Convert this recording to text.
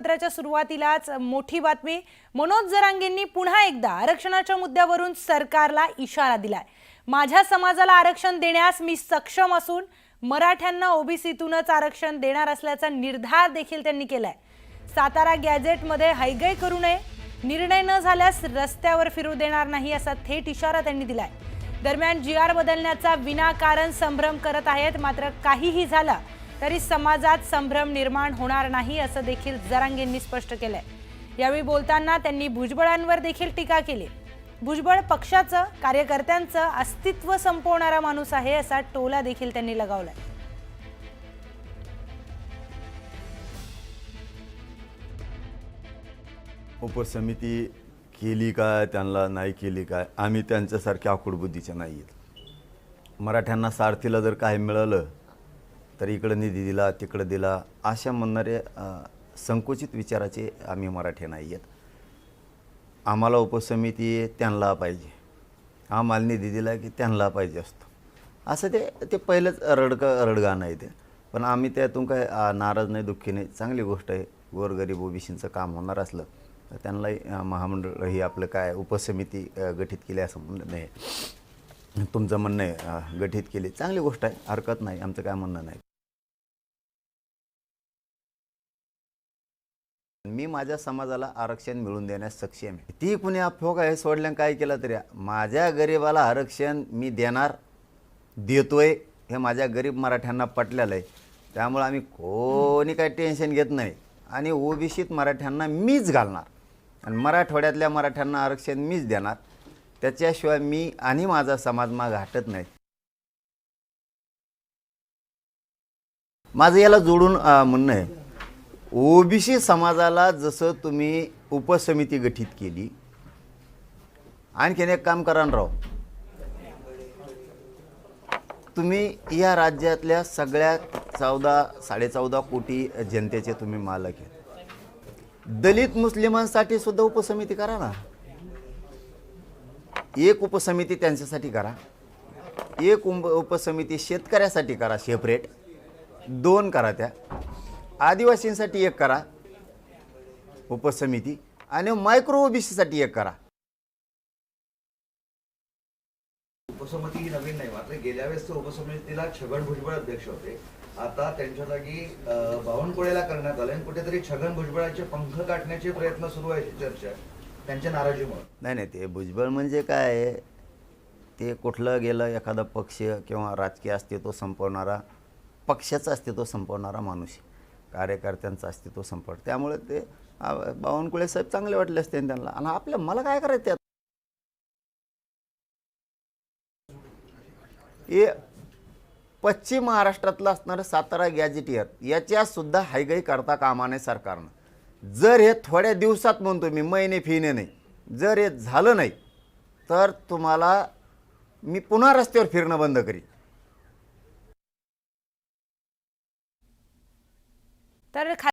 सत्राच्या सुरुवातीलाच मोठी बातमी। मनोज जरांगेंनी पुन्हा एकदा आरक्षणाच्या मुद्द्यावरून सरकारला इशारा दिलाय। माझ्या समाजाला आरक्षण देण्यास मी सक्षम असून मराठ्यांना ओबीसीतूनच आरक्षण देणार असल्याचा निर्धार देखील त्यांनी केलाय। सातारा गॅझेटमध्ये हैगई करू नये, निर्णय न झाल्यास रस्त्यावर फिरू देणार नाही असा थेट इशारा त्यांनी दिलाय। दरम्यान जीआर बदलण्याचा विनाकारण संभ्रम करत आहेत, मात्र काहीही झालं तरी समाजात संभ्रम निर्माण होणार नाही असं देखील जरांगेंनी स्पष्ट केलंय। यावेळी बोलताना त्यांनी भुजबळांवर देखील टीका केली। भुजबळ पक्षाचं, कार्यकर्त्यांचं अस्तित्व संपवणारा माणूस आहे असा टोला देखील त्यांनी लगावलाय। उपसमिती केली काय, त्यांना नाही केली काय, आम्ही त्यांच्यासारख्या आकुडबुद्धीचे नाही आहेत। मराठ्यांना सारथीला जर काही मिळालं तर इकडे निधी दिला, तिकडे दिला, अशा म्हणणारे संकुचित विचाराचे आम्ही मराठी नाही आहेत। आम्हाला उपसमिती त्यांना पाहिजे, आम्हाला निधी दिला की त्यांना पाहिजे असतो, असं ते पहिलंच रडगाणं आहे ते। पण आम्ही त्यातून काय नाराज नाही, दुःखी नाही, चांगली गोष्ट आहे। गोरगरीब ओबीसींचं काम होणार असलं तर त्यांनाही महामंडळ ही आपलं काय उपसमिती गठीत केली असं म्हणणं नाही। तुमचं म्हणणं आहे गठीत केली, चांगली गोष्ट आहे, हरकत नाही, आमचं काय म्हणणं नाही। मी माझ्या समाजाला आरक्षण मिळवून देण्यास सक्षम आहे। ती कुणी अफवा हे सोडल्यानं काय केलं तरी माझ्या गरिबाला आरक्षण मी देणार, देतोय, हे माझ्या गरीब मराठ्यांना पटलेलं आहे। त्यामुळे आम्ही कोणी काही टेन्शन घेत नाही आणि ओबीसीत मराठ्यांना मीच घालणार आणि मराठवाड्यातल्या मराठ्यांना आरक्षण मीच देणार। त्याच्याशिवाय मी आणि माझा समाज माग हटत नाही। माझं याला जोडून म्हणणं आहे, ओबीसी समाजाला जसं तुम्ही उपसमिती गठीत केली, आणखीन एक काम करा राव, तुम्ही या राज्यातल्या सगळ्या 14.5 कोटी जनतेचे तुम्ही मालक आहेत। दलित मुस्लिमांसाठी सुद्धा उपसमिती करा ना, एक उपसमिती त्यांच्यासाठी करा, एक उपसमिती शेतकऱ्यासाठी करा, सेपरेट 2 करा, त्या आदिवासींसाठी 1 करा उपसमिती, आणि मायक्रो ओबीसीसाठी 1 करा। उपसमिती ही नवीन नाही, मात्र गेल्या वेळेस उपसमितीला छगन भुजबळ अध्यक्ष होते। आता त्यांच्या जागी बावनकुळेला करण्यात आलं आणि कुठेतरी छगन भुजबळाचे पंख गाठण्याचे प्रयत्न सुरू आहेत, चर्चा त्यांच्या नाराजीमुळे। नाही, ते भुजबळ म्हणजे काय, ते कुठलं गेलं एखादा पक्ष किंवा राजकीय अस्तित्व संपवणारा, पक्षाचं अस्तित्व संपवणारा माणूस, कार्यकर्त्यांचं अस्तित्व संपवणार। त्यामुळे ते बावनकुळे साहेब चांगले वाटले असते त्यांना, आणि आपल्या मला काय करायचं त्यात। हे पश्चिम महाराष्ट्रातलं असणारं सातारा गॅझेटियर याच्या सुद्धा हैगई करता कामा नये सरकारनं। जर हे थोड्या दिवसात म्हणतो मी, महिने फिने नाही, जर हे झालं नाही तर तुम्हाला मी पुन्हा रस्त्यावर फिरणं बंद करीन। तर